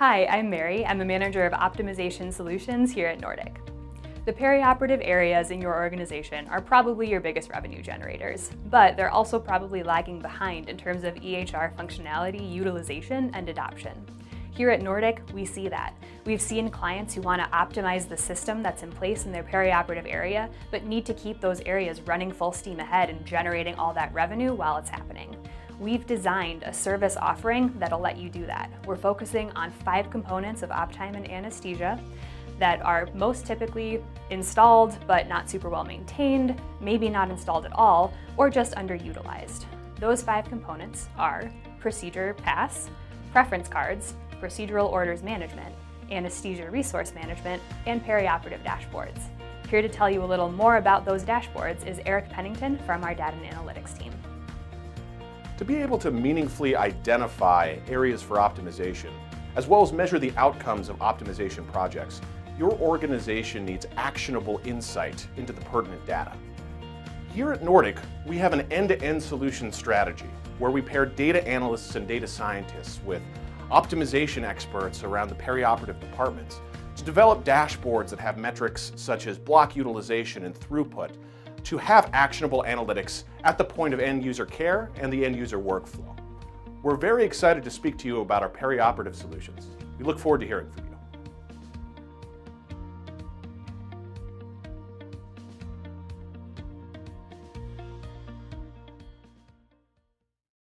Hi, I'm Mary. I'm the manager of optimization solutions here at Nordic. The perioperative areas in your organization are probably your biggest revenue generators, but they're also probably lagging behind in terms of EHR functionality, utilization, and adoption. Here at Nordic, we see that. We've seen clients who want to optimize the system that's in place in their perioperative area, but need to keep those areas running full steam ahead and generating all that revenue while it's happening. We've designed a service offering that'll let you do that. We're focusing on 5 components of Optime and anesthesia that are most typically installed but not super well maintained, maybe not installed at all, or just underutilized. Those 5 components are procedure pass, preference cards, procedural orders management, anesthesia resource management, and perioperative dashboards. Here to tell you a little more about those dashboards is Eric Pennington from our data and analytics team. To be able to meaningfully identify areas for optimization, as well as measure the outcomes of optimization projects, your organization needs actionable insight into the pertinent data. Here at Nordic, we have an end-to-end solution strategy where we pair data analysts and data scientists with optimization experts around the perioperative departments to develop dashboards that have metrics such as block utilization and throughput to have actionable analytics at the point of end user care and the end user workflow. We're very excited to speak to you about our perioperative solutions. We look forward to hearing from you.